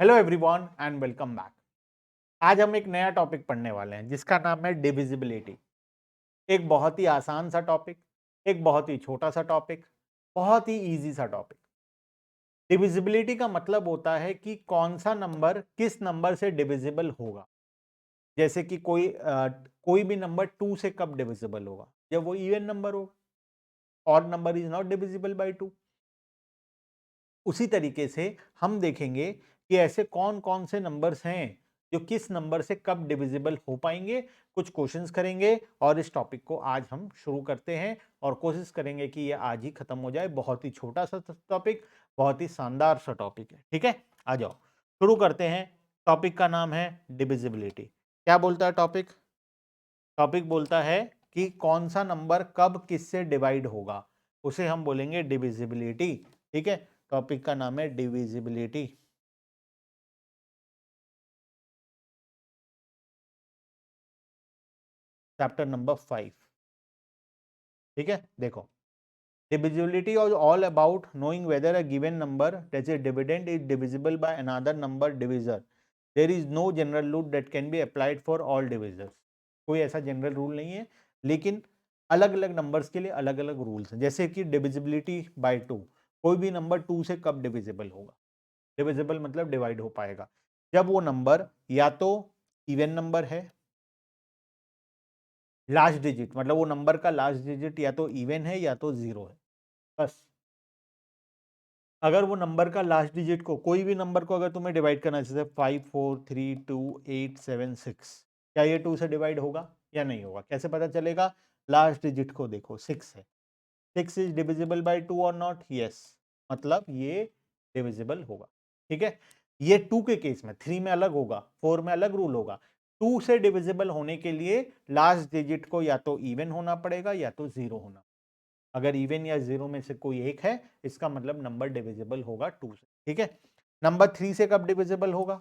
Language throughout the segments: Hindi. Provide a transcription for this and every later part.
Hello everyone and welcome back. आज हम एक नया टॉपिक पढ़ने वाले हैं जिसका नाम है डिविजिबिलिटी। एक बहुत ही आसान सा टॉपिक, एक बहुत ही छोटा सा टॉपिक, बहुत ही इजी सा टॉपिक। डिविजिबिलिटी का मतलब होता है कि कौन सा नंबर किस नंबर से डिविजिबल होगा। जैसे कि कोई भी नंबर 2 से कब डिविजिबल होगा, जब वो इवन नंबर होगा। और number is not divisible by 2। उसी तरीके से हम देखेंगे कि ऐसे कौन कौन से नंबर्स हैं जो किस नंबर से कब डिविजिबल हो पाएंगे। कुछ क्वेश्चंस करेंगे और इस टॉपिक को आज हम शुरू करते हैं और कोशिश करेंगे कि ये आज ही खत्म हो जाए। बहुत ही छोटा सा टॉपिक, बहुत ही शानदार सा टॉपिक है। ठीक है, आ जाओ शुरू करते हैं। टॉपिक का नाम है डिविजिबिलिटी। क्या बोलता है टॉपिक? टॉपिक बोलता है कि कौन सा नंबर कब किससे डिवाइड होगा, उसे हम बोलेंगे डिविजिबिलिटी। ठीक है, टॉपिक का नाम है डिविजिबिलिटी। Chapter number 5। ठीक है, देखो, divisibility is all about knowing whether a given number, that is dividend, is divisible by another number divisor. There is no general rule that can be applied for all divisors. कोई ऐसा जनरल रूल नहीं है, लेकिन अलग अलग नंबर्स के लिए अलग अलग रूल्स हैं। जैसे कि डिविजिबिलिटी बाय 2, कोई भी नंबर 2 से कब डिविजिबल होगा? डिविजिबल मतलब डिवाइड हो पाएगा जब वो नंबर या तो इवन नंबर है, लास्ट डिजिट मतलब वो नंबर का लास्ट डिजिट या तो इवन है या तो जीरो है, बस। अगर वो नंबर का लास्ट डिजिट को, कोई भी नंबर को अगर तुम्हें डिवाइड करना है, जैसे 5 4 3 2 8 7 6, क्या ये 2 से डिवाइड होगा या नहीं होगा? कैसे पता चलेगा? लास्ट डिजिट को देखो, 6 है। 6 इज डिविजिबल बाय 2 और नॉट? यस, मतलब ये डिविजिबल होगा। ठीक है, ये 2 के केस में, 3 में अलग होगा, 4 में अलग रूल होगा। 2 से डिविजिबल होने के लिए लास्ट डिजिट को या तो इवन होना पड़ेगा या तो जीरो होना। अगर इवन या जीरो में से कोई एक है, इसका मतलब नंबर डिविजिबल होगा 2 से। ठीक है, नंबर 3 से कब डिविजिबल होगा?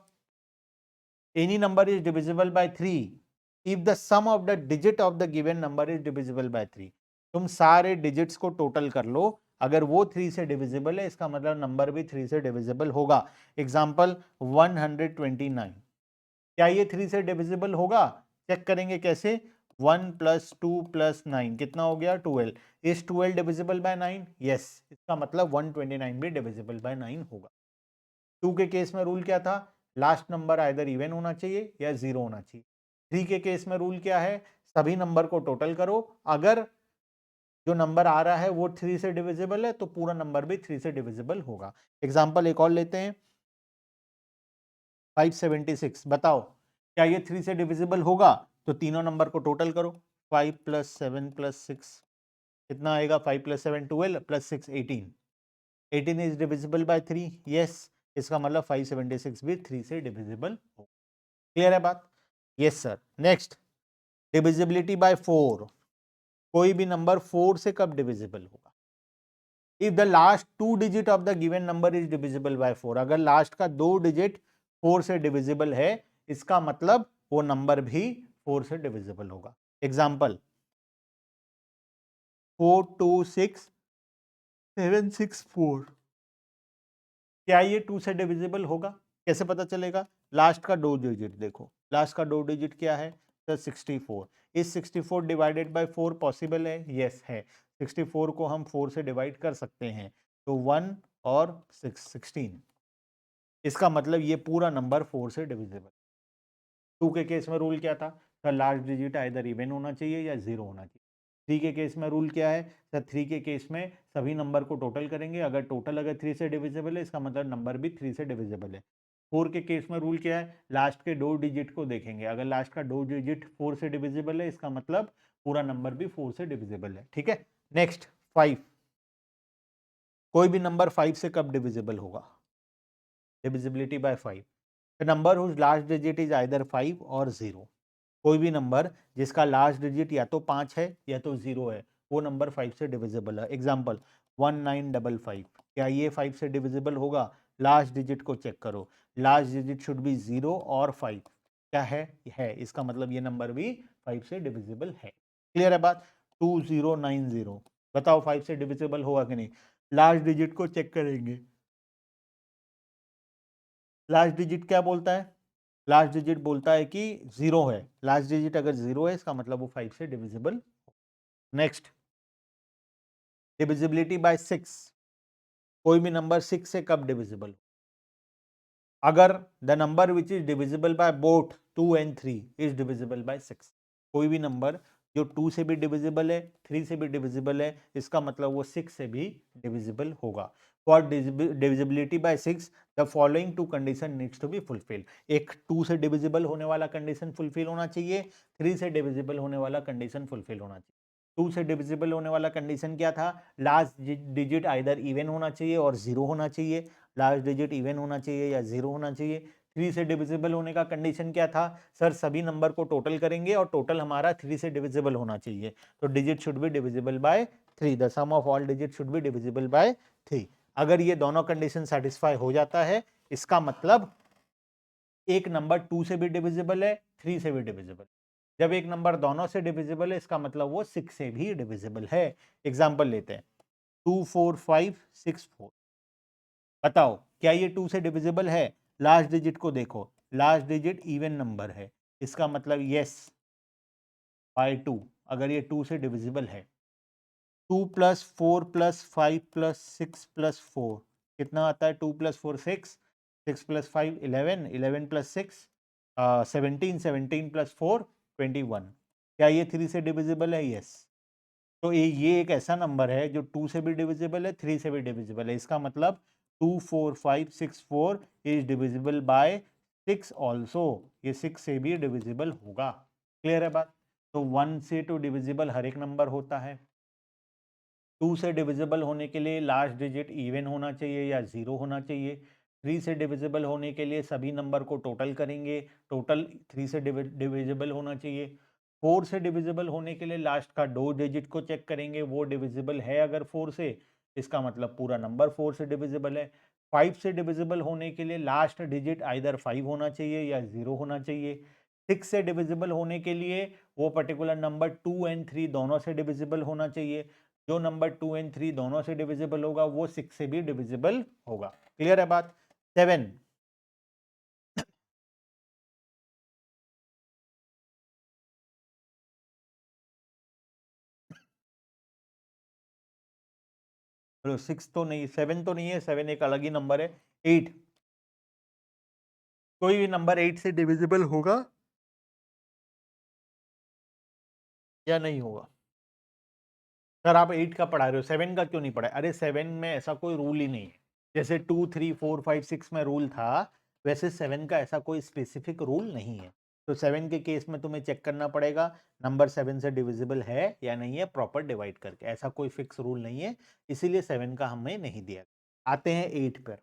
Any number is divisible by 3 if the sum of the digit of the given number is divisible by 3। तुम सारे डिजिट्स को टोटल कर लो, अगर वो 3 से डिविजिबल है, इसका मतलब नंबर भी 3 से डिविजिबल होगा। एग्जांपल 129, क्या ये 3 से डिविजिबल होगा? चेक करेंगे कैसे? 1 प्लस 2 प्लस 9 कितना हो गया? 12। Is 12 divisible by 9? यस, इसका मतलब 129 भी डिविजिबल बाय 9 होगा। 2 के केस में रूल क्या था? लास्ट नंबर आइदर इवन होना चाहिए या जीरो होना चाहिए। 3 के केस में रूल क्या है? सभी नंबर को टोटल करो, अगर जो नंबर आ रहा है वो 3 से डिविजिबल है तो पूरा नंबर भी 3 से डिविजिबल होगा। एग्जाम्पल एक और लेते हैं, 576, बताओ क्या ये 3 से डिविजिबल होगा? तो तीनों नंबर को टोटल करो, 5 प्लस 7 प्लस 6 कितना आएगा? 5 plus 7 12 plus 6 18। 18 is divisible by 3? Yes, इसका मतलब 576 भी 3 से डिविजिबल हो। क्लियर है बात? Yes sir. Next, divisibility bye 4। कोई भी नंबर 4 से कब डिविजिबल होगा? If the last 2 digit of the given number is divisible bye 4। अगर लास्ट का 2 डिजिट 4 से डिविजिबल है, इसका मतलब वो नंबर भी 4 से डिविजिबल होगा। एग्जाम्पल 426764, क्या ये 2 से डिविजिबल होगा? कैसे पता चलेगा? लास्ट का 2 डिजिट देखो, लास्ट का 2 डिजिट क्या है? सर 64। इस 64 डिवाइडेड बाय 4 पॉसिबल है? यस है। 64 को हम 4 से डिवाइड कर सकते हैं, तो 1 और 6 16। इसका मतलब ये पूरा नंबर 4 से डिविजिबल। 2 के केस में रूल क्या था? Sir last digit either even होना चाहिए या जीरो होना चाहिए। 3 के केस में रूल क्या है? सर 3 के केस में सभी नंबर को टोटल करेंगे, अगर टोटल अगर 3 से डिविजिबल है, इसका मतलब नंबर भी 3 से डिविजिबल है। 4 के केस में रूल क्या है? लास्ट के 2 डिजिट को देखेंगे, अगर लास्ट का 2 डिजिट 4 से डिविजिबल है, इसका मतलब पूरा नंबर भी 4 से डिविजिबल है। ठीक है, नेक्स्ट 5। कोई भी नंबर 5 से कब डिविजिबल होगा? Divisibility by 5, the number whose last digit is either 5 और 0। कोई भी नंबर जिसका लास्ट डिजिट या तो 5 है या तो 0 है, वो नंबर 5 से डिविजिबल है। एग्जाम्पल 1955, क्या ये 5 से डिविजिबल होगा? लास्ट डिजिट को चेक करो, लास्ट डिजिट शुड बी 0 और 5, क्या है, इसका मतलब ये नंबर भी 5 से डिविजिबल है। क्लियर है बात? 2090, बताओ 5 से डिविजिबल होगा कि नहीं? लास्ट डिजिट को चेक करेंगे, लास्ट डिजिट क्या बोलता है? लास्ट डिजिट बोलता है कि 0 है। लास्ट डिजिट अगर 0 है इसका मतलब वो 5 से डिविजिबल। Next, divisibility by 6। कोई भी नंबर 6 से कब डिविजिबल? अगर the number which is divisible by both 2 and 3 is divisible bye 6। कोई भी नंबर जो 2 से भी डिविजिबल है, 3 से भी डिविजिबल है, इसका मतलब वो 6 से भी डिविजिबल होगा। For divisibility by 6 the following two condition needs to be fulfil. एक 2 से डिविजिबल होने वाला कंडीशन फुलफिल होना चाहिए, 3 से डिविजिबल होने वाला कंडीशन फुलफिल होना चाहिए। 2 से डिविजिबल होने वाला कंडीशन क्या था? लास्ट डिजिट आइदर इवन होना चाहिए और 0 होना चाहिए। लास्ट डिजिट इवन होना चाहिए या 0 होना चाहिए। 3 से डिविजिबल होने का कंडीशन क्या था? सर सभी नंबर को टोटल करेंगे और टोटल हमारा 3 से डिविजिबल होना चाहिए, तो digit should be divisible by 3। The sum of all digit should be divisible by 3। अगर ये दोनों कंडीशन सेटिस्फाई हो जाता है, इसका मतलब एक नंबर 2 से भी डिविजिबल है, 3 से भी डिविजिबल। जब एक नंबर दोनों से डिविजिबल है, इसका मतलब वो 6 से भी डिविजिबल है। एग्जाम्पल लेते हैं, 2 4 5 6 4। बताओ क्या ये 2 से डिविजिबल है? लास्ट डिजिट को देखो, लास्ट डिजिट इवन नंबर है, इसका मतलब यस बाय 2। अगर ये 2 से डिविजिबल है, 2 प्लस 4 प्लस 5 प्लस 6 प्लस 4 कितना आता है? 2 प्लस 4 6, 6 प्लस 5 11, 11 प्लस 6 17, 17 प्लस 4 21। क्या ये 3 से डिविजिबल है? यस। तो ये एक ऐसा नंबर है जो 2 से भी डिविजिबल है, 3 से भी डिविजिबल है। इसका मतलब 2 4 5 6 4 इज डिविजिबल बाय 6 ऑल्सो। ये 6 से भी डिविजिबल होगा। क्लियर है बात? तो 1 से तो डिविजिबल हर एक नंबर होता है। 2 से डिविजिबल होने के लिए लास्ट डिजिट इवन होना चाहिए या 0 होना चाहिए। 3 से डिविजिबल होने के लिए सभी नंबर को टोटल करेंगे, टोटल 3 से डिविजिबल होना चाहिए। 4 से डिविजिबल होने के लिए लास्ट का 2 डिजिट को चेक करेंगे, वो डिविजिबल है अगर 4 से, इसका मतलब पूरा नंबर 4 से डिविजिबल है। 5 से डिविजिबल होने के लिए लास्ट डिजिट आइदर 5 होना चाहिए या 0 होना चाहिए। 6 से डिविजिबल होने के लिए वो पर्टिकुलर नंबर 2 एंड 3 दोनों से डिविजिबल होना चाहिए। जो नंबर 2 एंड 3 दोनों से डिविजिबल होगा वो 6 से भी डिविजिबल होगा। क्लियर है बात? 7, चलो 6 तो नहीं, 7 तो नहीं है, 7 एक अलग ही नंबर है। 8, कोई भी नंबर 8 से डिविजिबल होगा या नहीं होगा? सर आप 8 का पढ़ा रहे हो, 7 का क्यों नहीं पढ़ा? अरे 7 में ऐसा कोई रूल ही नहीं है। जैसे 2 3 4 5 6 में रूल था, वैसे 7 का ऐसा कोई स्पेसिफिक रूल नहीं है। तो 7 के केस में तुम्हें चेक करना पड़ेगा नंबर 7 से डिविजिबल है या नहीं है, प्रॉपर डिवाइड करके। ऐसा कोई फिक्स रूल नहीं है, इसीलिए 7 का हमें नहीं दिया। आते हैं 8 पर।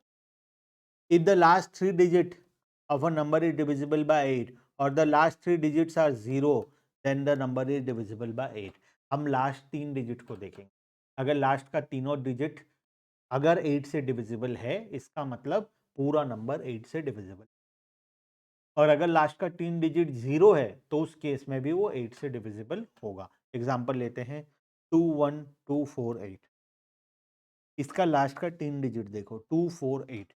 If the last three digit of a number is divisible by 8 or the last three digits are 0, then the number is divisible by 8। हम लास्ट 3 डिजिट को देखेंगे। अगर लास्ट का तीनों डिजिट अगर 8 से डिविजिबल है, इसका मतलब पूरा नंबर 8 से डिविजिबल। और अगर लास्ट का 3 डिजिट 0 है, तो उस केस में भी वो 8 से डिविजिबल होगा। एग्जाम्पल लेते हैं 21248। इसका लास्ट का 3 डिजिट देखो, 248।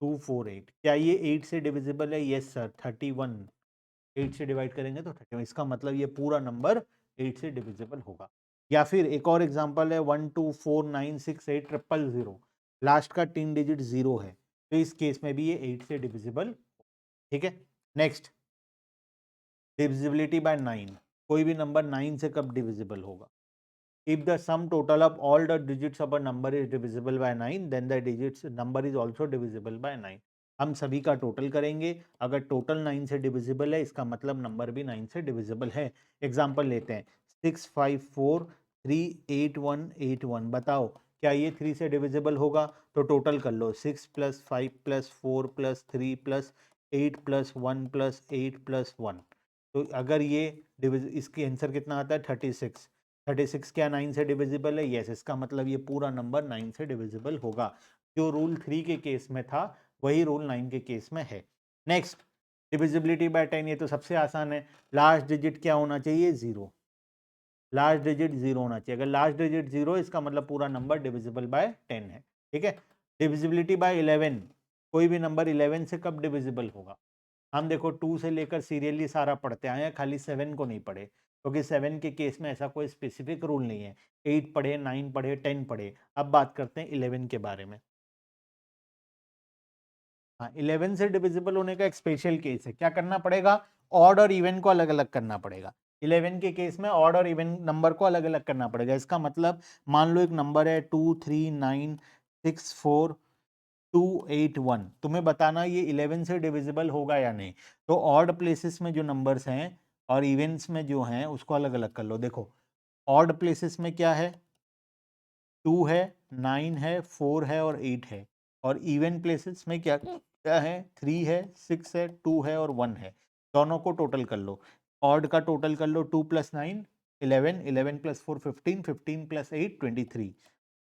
248 क्या ये 8 से डिविजिबल है? Yes sir. 31 8 से डिवाइड करेंगे तो 31, इसका मतलब ये पूरा नंबर 8 से डिविजिबल होगा। या फिर एक और एग्जांपल है 124968000। लास्ट का 3 डिजिट 0 है, तो इस केस में भी ये 8 से डिविजिबल। ठीक है। Next, divisibility bye 9। कोई भी नंबर 9 से कब डिविजिबल होगा? If the sum total of all the digits of a number is divisible by 9, then the digits number is also divisible by 9। हम सभी का टोटल करेंगे, अगर टोटल 9 से डिविजिबल है, इसका मतलब नंबर भी 9 से डिविजिबल है। एग्जांपल लेते हैं 6543881। बताओ क्या ये 3 से डिविजिबल होगा? तो टोटल कर लो, 6 plus 5 plus 4 plus 3 plus 8 plus 1 plus 8 plus 1। तो अगर ये इसकी आंसर कितना आता है? 36। 36 क्या 9 से डिविजिबल है? यस। इसका मतलब ये पूरा नंबर 9 से डिविजिबल होगा। जो रूल 3 के केस में था, वही रूल 9 के केस में है। Next, divisibility bye 10। ये तो सबसे आसान है। लास्ट डिजिट क्या होना चाहिए? 0। लास्ट डिजिट 0 होना चाहिए। अगर लास्ट डिजिट 0 है, इसका मतलब पूरा नंबर डिविजिबल बाय 10 है। ठीक है। Divisibility bye 11। कोई भी नंबर 11 से कब डिविजिबल होगा? हम देखो 2 से लेकर सीरियली सारा पढ़ते आए हैं, खाली 7 को नहीं पढ़े, क्योंकि 7 के केस में ऐसा कोई स्पेसिफिक रूल नहीं है। 8 पढ़े, 9 पढ़े, 10 पढ़े। अब बात करते हैं 11 के बारे में। हाँ, 11 से डिविजिबल होने का एक स्पेशल केस है। क्या करना पड़ेगा? ऑड और इवन को अलग अलग करना पड़ेगा। 11 के केस में ऑड और इवन नंबर को अलग अलग करना पड़ेगा। इसका मतलब मान लो एक नंबर है 2 3 9 6 4 2 8 1, तुम्हें बताना ये 11 से डिविजिबल होगा या नहीं। तो ऑड प्लेसेस में जो नंबर्स हैं और इवेंट्स में जो हैं उसको अलग अलग कर लो। देखो ऑड प्लेसेस में क्या है? 2 है, 9 है, 4 है और 8 है। और इवन प्लेसेस में क्या क्या है? 3 है, 6 है, 2 है और 1 है। दोनों को टोटल कर लो। ऑड का टोटल कर लो, 2 + 9 11, 11 + 4 15, 15 + 8 23।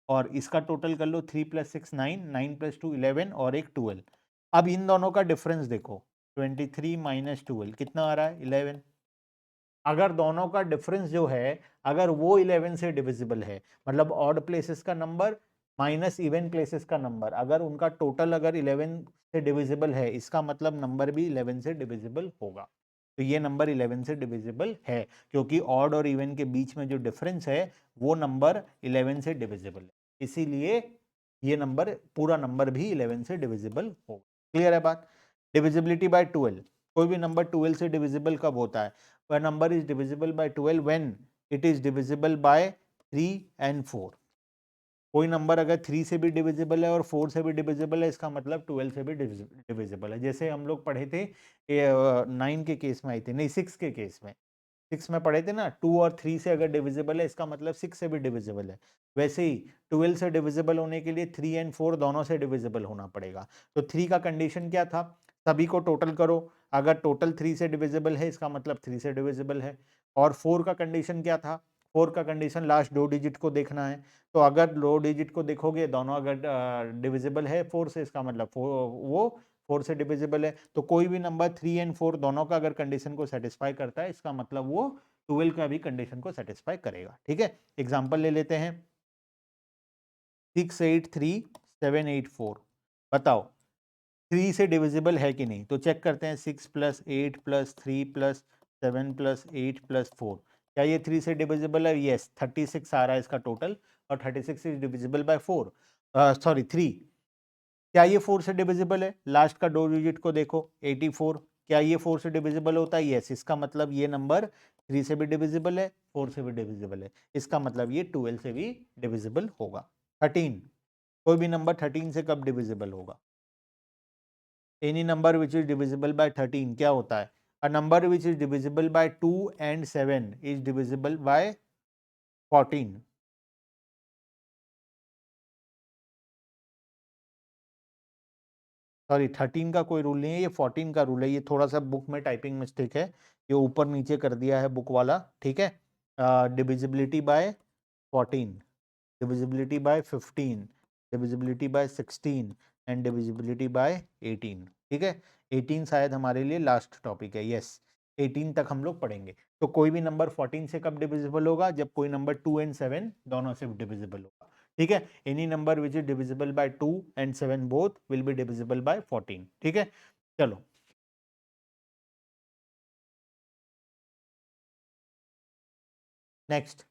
और इसका टोटल कर लो, 3 + 6 9, 9 + 2 11 और एक 12। अब इन दोनों का डिफरेंस देखो, 23 - 12 कितना आ रहा है? 11। अगर दोनों का डिफरेंस जो है, अगर वो 11 से डिविजिबल है, मतलब ऑड प्लेसेस का नंबर माइनस इवन प्लेसेस का नंबर, अगर उनका टोटल अगर 11 से डिविजिबल है, इसका मतलब नंबर भी 11 से डिविजिबल होगा। तो ये नंबर 11 से डिविजिबल है, क्योंकि ऑड और इवन के बीच में जो डिफरेंस है वो नंबर 11 से डिविजिबल है। इसीलिए ये नंबर, पूरा नंबर भी 11 से डिविजिबल होगा। क्लियर है बात? Divisibility bye 12। कोई भी नंबर 12 से डिविजिबल कब होता है? A number is divisible by 12 when it is divisible by 3 and 4। कोई नंबर अगर 3 से भी डिविजिबल है और 4 से भी डिविजिबल है, इसका मतलब 12 से भी डिविजिबल है। जैसे हम लोग पढ़े थे 9 के केस में आई थी, नहीं 6 के केस में, 6 में पढ़े थे ना, 2 और 3 से अगर डिविजिबल है, इसका मतलब 6 से भी डिविजिबल है। वैसे ही 12 से डिविजिबल होने के लिए 3 एंड 4 दोनों से डिविजिबल होना पड़ेगा। तो 3 का कंडीशन क्या था? सभी को टोटल करो, अगर टोटल 3 से डिविजिबल है, इसका मतलब 3 से डिविजिबल है। और 4 का कंडीशन क्या था? 4 का कंडीशन लास्ट 2 डिजिट को देखना है। तो अगर 2 डिजिट को देखोगे, दोनों अगर डिविजिबल है 4 से, इसका मतलब वो 4 से डिविजिबल है। तो कोई भी नंबर 3 एंड 4 दोनों का अगर कंडीशन को सेटिस्फाई करता है, इसका मतलब वो 12 का भी कंडीशन को सेटिस्फाई करेगा। ठीक है, एग्जांपल ले लेते हैं। 6 8 3 7 8 4, बताओ 3 से डिविजिबल है कि नहीं? तो चेक करते हैं। 6 + 8 + 3 + 7 + 8 + 4, क्या ये 3 से डिविजिबल है? यस, 36 आ रहा है इसका टोटल, और 36 इज डिविजिबल बाय 4, सॉरी 3। क्या ये 4 से डिविजिबल है? लास्ट का 2 डिजिट को देखो, 84, क्या ये 4 से डिविजिबल होता है? यस, इसका मतलब ये नंबर 3 से भी डिविजिबल है, 4 से भी डिविजिबल है, इसका मतलब ये 12 से भी डिविजिबल होगा। 13, कोई भी नंबर 13 से कब डिविजिबल होगा? Any number which is divisible bye 13 क्या होता है? A number which is divisible bye 2 and 7 is divisible bye 14। Sorry, 13 का कोई रूल नहीं है, ये 14 का रूल है। ये थोड़ा सा बुक में टाइपिंग मिस्टेक है, ये ऊपर नीचे कर दिया है बुक वाला। ठीक है, divisibility bye 14, divisibility bye 15, divisibility bye 16 and divisibility bye 18। ठीक है, 18 शायद हमारे लिए लास्ट टॉपिक है। यस, 18 तक हम लोग पढ़ेंगे। तो कोई भी नंबर 14 से कब डिविजिबल होगा? जब कोई नंबर 2 and 7 दोनों से डिविजिबल होगा। ठीक है, any number which is divisible bye 2 and 7 both will be divisible bye 14। ठीक है, चलो नेक्स्ट।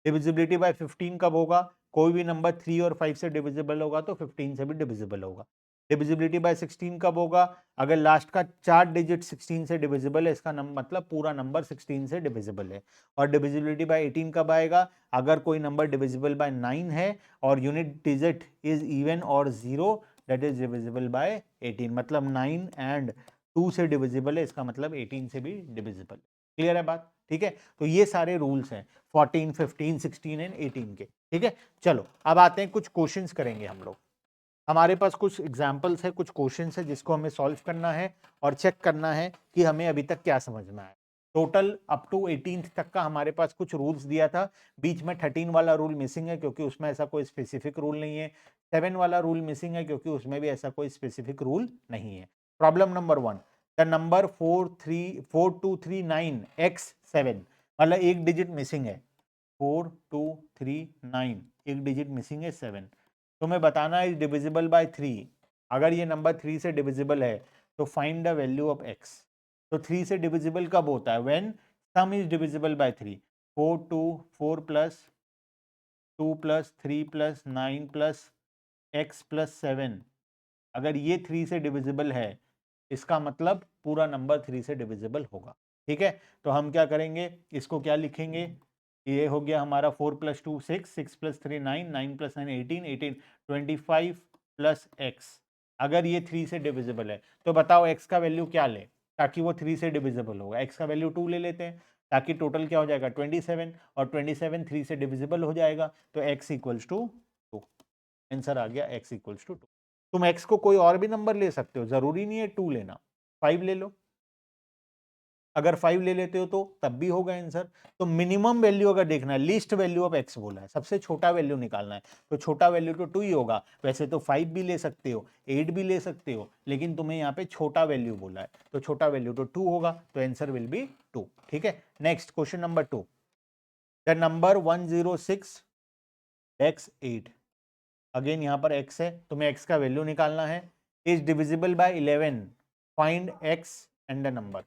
डिविजिबिलिटी बाय 15 कब होगा? कोई भी नंबर 3 और 5 से डिविजिबल होगा तो 15 से भी डिविजिबल होगा। डिविजिबिलिटी बाय 16 कब होगा? अगर लास्ट का 4 डिजिट 16 से डिविजिबल है, इसका मतलब पूरा नंबर 16 से डिविजिबल है। और डिविजिबिलिटी बाय 18 कब आएगा? अगर कोई नंबर डिविजिबल बाय 9 है और यूनिट डिजिट इज इवन और 0, दैट इज डिविजिबल बाय 18। मतलब 9 एंड 2 से डिविजिबल है, इसका मतलब 18 से भी डिविजिबल। क्लियर है बात? ठीक है, तो ये सारे रूल्स हैं 14, 15, 16 एंड 18 के। ठीक है, चलो अब आते हैं, कुछ क्वेश्चंस करेंगे हम लोग। हमारे पास कुछ एग्जाम्पल्स है, कुछ क्वेश्चंस है जिसको हमें सॉल्व करना है और चेक करना है कि हमें अभी तक क्या समझ में आया। टोटल अप टू 18th तक का हमारे पास कुछ रूल्स दिया था। बीच में 13 वाला रूल मिसिंग है, क्योंकि उसमें ऐसा कोई स्पेसिफिक रूल नहीं है। 7 वाला रूल मिसिंग है, क्योंकि उसमें भी ऐसा कोई स्पेसिफिक रूल नहीं है। Problem number 1, the number 4239 x 7, मतलब एक डिजिट मिसिंग है। 4239, एक डिजिट मिसिंग है 7। तुम्हें बताना है डिविजिबल बाय 3। अगर ये नंबर 3 से डिविजिबल है तो find the value of x। तो 3 से डिविजिबल कब होता है? When some is divisible by 3। 4 plus 2 plus 3 plus 9 plus x plus 7, अगर ये 3 से डिविजिबल है इसका मतलब पूरा नंबर 3 से डिविजिबल होगा। ठीक है, तो हम क्या करेंगे, इसको क्या लिखेंगे, ये हो गया हमारा 4 plus 2 6, 6 plus 3 9, 9 plus 9 18, 18 25 plus x। अगर ये 3 से डिविजिबल है तो बताओ x का वैल्यू क्या ले ताकि वो 3 से डिविजिबल होगा। x का वैल्यू 2 ले लेते हैं ताकि टोटल क्या हो जाएगा 27, और 27 3 से डिविजिबल हो जाएगा तो x इक्वल्स टू 2। आंसर आ गया x इक्वल्स टू 2। तुम x को कोई और भी नंबर ले सकते हो, जरूरी नहीं है 2 लेना, 5 ले लो। अगर 5 ले लेते हो तो तब भी होगा आंसर। तो मिनिमम वैल्यू अगर देखना है, लीस्ट वैल्यू ऑफ x बोला है, सबसे छोटा वैल्यू निकालना है, तो छोटा वैल्यू तो 2 ही होगा। वैसे तो 5 भी ले सकते हो, 8 भी ले सकते हो, लेकिन तुम्हें यहाँ पे छोटा वैल्यू बोला है तो छोटा वैल्यू तो 2 होगा, तो आंसर विल बी 2। ठीक है, next question number 2। The number 106 x 8, again यहाँ पर x है, तुम्हें x का वैल्यू निकालना है, is divisible bye 11, find x and the number.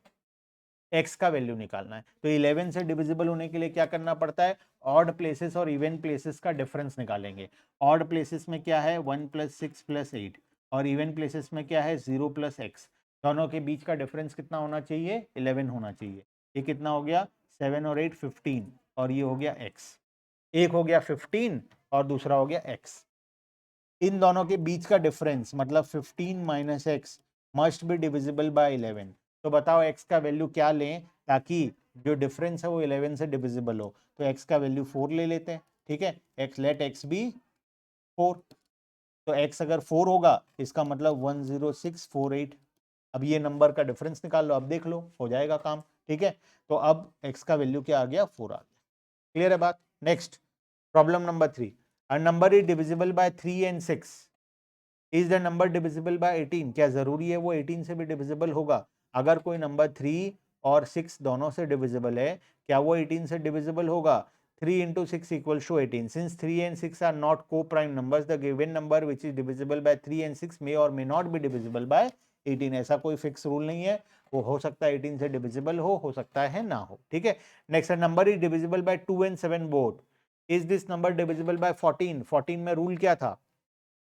x का वैल्यू निकालना है तो 11 से डिविजिबल होने के लिए क्या करना पड़ता है, ऑड प्लेसेस और इवन प्लेसेस का डिफरेंस निकालेंगे। ऑड प्लेसेस में क्या है 1 प्लस 6 प्लस 8, और इवन प्लेसेस में क्या है 0 प्लस x। दोनों के बीच का डिफरेंस कितना होना चाहिए, 11 होना चाहिए। ये कितना हो गया, 7 और 8 15, और ये हो गया x। एक हो गया 15 और दूसरा हो गया x। इन दोनों के बीच का डिफरेंस मतलब 15 minus x must be divisible bye 11। तो बताओ x का वैल्यू क्या लें ताकि जो डिफरेंस है वो 11 से डिविजिबल हो। तो x का वैल्यू 4 ले लेते हैं। ठीक है, x लेट x बी 4। तो x अगर 4 होगा इसका मतलब 10648। अब ये नंबर का डिफरेंस निकाल लो, अब देख लो हो जाएगा काम। ठीक है, तो अब x का वैल्यू क्या आ गया, 4 आ गया। क्लियर है बात। Next problem number 3। A number is divisible by 3 and 6। Is the number divisible by 18, क्या जरूरी है वो 18 से भी डिविजिबल होगा? अगर कोई नंबर 3 और 6 दोनों से डिविजिबल है, क्या वो 18 से डिविजिबल होगा? 3 into 6 equals to 18. Since 3 and 6 are not co-prime numbers, the given number which is divisible by 3 and 6 may or may not be divisible by 18. ऐसा कोई फिक्स रूल नहीं है, वो हो सकता है 18 से डिविजिबल हो सकता है ना हो। ठीक है, next number is divisible bye 2 and 7 both. Is this number divisible by 14? 14 में रूल क्या था,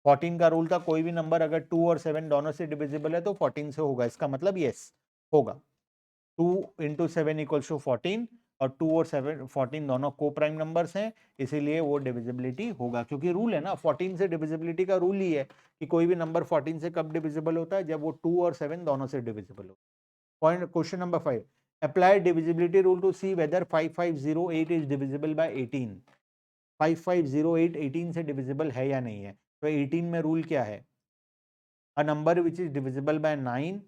14 का रूल था कोई भी नंबर अगर 2 और 7 दोनों से डिविजिबल है तो 14 से होगा। इसका मतलब यस होगा। 2 इंटू 7 इक्वल्स टू 14, और 2 और 7 14 दोनों को प्राइम नंबर्स हैं, इसीलिए वो डिविजिबिलिटी होगा, क्योंकि रूल है ना 14 से डिविजिबिलिटी का रूल ही है कि कोई भी नंबर 14 से कब डिविजिबल होता है, जब वो 2 और 7 दोनों से डिविजिबल हो। Point question number 5। Apply divisibility rule to see whether 5508 is divisible by 18। 5508 18 से डिविजिबल है या नहीं है? तो 18 में रूल क्या है, a number which is divisible by 9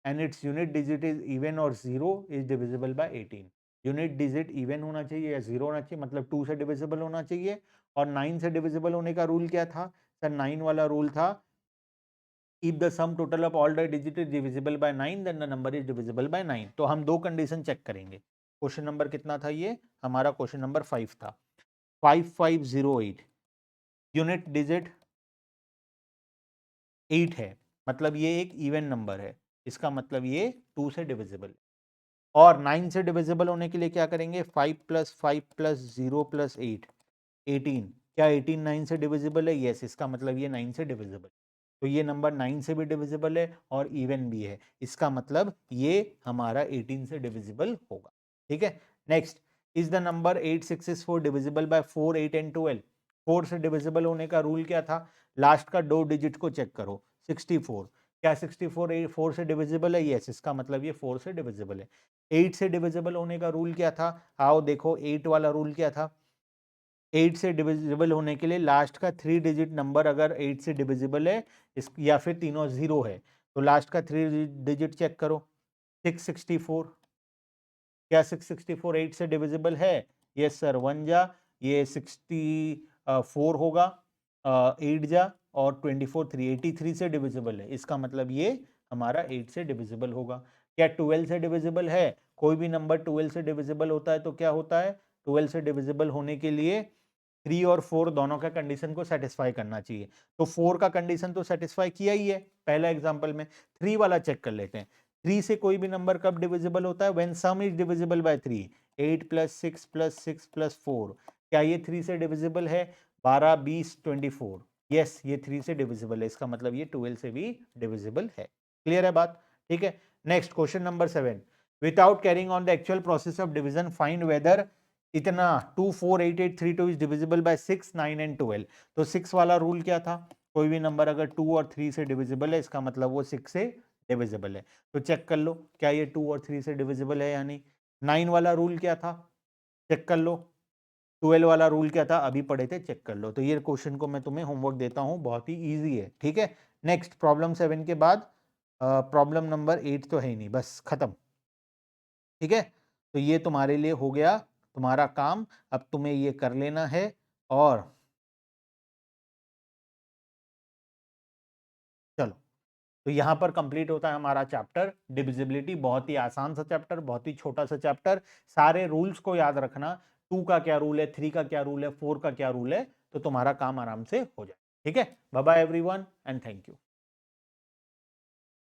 and its unit digit is even or 0 is divisible by 18। Unit digit even होना चाहिए या 0 होना चाहिए, मतलब 2 से डिविजिबल होना चाहिए। और 9 से डिविजिबल होने का रूल क्या था सर? 9 वाला रूल था if the sum total of all the digit is divisible by 9 then the number is divisible by 9। तो हम दो कंडीशन चेक करेंगे। क्वेश्चन नंबर कितना था, ये हमारा क्वेश्चन नंबर 5 था। 5508 यूनिट डिजिट 8 है, मतलब ये एक इवन नंबर है, इसका मतलब ये 2 से डिविजिबल है। और 9 से डिविजिबल होने के लिए क्या करेंगे, 5 प्लस 5 प्लस 0 प्लस 8 18। क्या 18 9 से डिविजिबल है? यस, इसका मतलब ये 9 से डिविजिबल। तो ये नंबर 9 से भी डिविजिबल है और इवन भी है, इसका मतलब ये हमारा 18 से डिविजिबल होगा। ठीक है, next is the number 8664 divisible by 4 8 and 12। 4 से डिविजिबल होने का रूल क्या था, लास्ट का दो डिजिट को चेक करो 64। क्या 64 4 से डिविजिबल है? यस, इसका मतलब ये 4 से डिविजिबल है। 8 से डिविजिबल होने का रूल क्या था, आओ देखो 8 वाला रूल क्या था। 8 से डिविजिबल होने के लिए लास्ट का 3 डिजिट नंबर अगर 8 से डिविजिबल है इस या फिर तीनों 0 है तो लास्ट का 3 डिजिट चेक करो 664। क्या 664 8 से डिविजिबल है? यस सर, 1 जा ये 64 होगा, 8 जा और 24 383 से डिविजिबल है, इसका मतलब ये हमारा 8 से डिविजिबल होगा। क्या 12 से डिविजिबल है? कोई भी नंबर 12 से डिविजिबल होता है तो क्या होता है, 12 से डिविजिबल होने के लिए 3 और 4 दोनों का कंडीशन को सेटिस्फाई करना चाहिए। तो 4 का कंडीशन तो सेटिस्फाई किया ही है पहला एग्जांपल में। 3 वाला चेक कर लेते हैं। 3 से कोई भी नंबर कब डिविजिबल होता है? When some is divisible by 3। 8 + 6 + 6 + 4, क्या ये 3 से डिविजिबल है? 12, 20, 24। यस, ये 3 से डिविजिबल है, इसका मतलब ये 12 से भी डिविजिबल है। क्लियर है बात? ठीक है। Next question number 7, without carrying on the actual process of division find weather इतना 2, 4, 8, 8, 3, 2 इज डिविजिबल बाय 6, 9 एंड 12। तो 6 वाला रूल क्या था? कोई भी नंबर अगर 2 और 3 से डिविजिबल है, इसका मतलब वो 6 से डिविजिबल है। तो चेक कर लो क्या ये 2 और 3 से डिविजिबल है या नहीं। 9 वाला रूल क्या था? चेक कर लो। 12 वाला रूल क्या था? अभी पढ़े थे, चेक कर लो। तो ये क्वेश्चन को मैं तुम्हें होमवर्क देता हूं, बहुत ही ईजी है। ठीक है। नेक्स्ट प्रॉब्लम 7 के बाद प्रॉब्लम नंबर 8 तो है ही नहीं, बस खत्म। ठीक है। तो ये तुम्हारे लिए हो गया तुम्हारा काम, अब तुम्हें ये कर लेना है। और चलो, तो यहां पर कंप्लीट होता है हमारा चैप्टर डिविजिबिलिटी। बहुत ही आसान सा चैप्टर, बहुत ही छोटा सा चैप्टर। सारे रूल्स को याद रखना, 2 का क्या रूल है, 3 का क्या रूल है, 4 का क्या रूल है, तो तुम्हारा काम आराम से हो जाए। ठीक है। Bye bye everyone and thank you.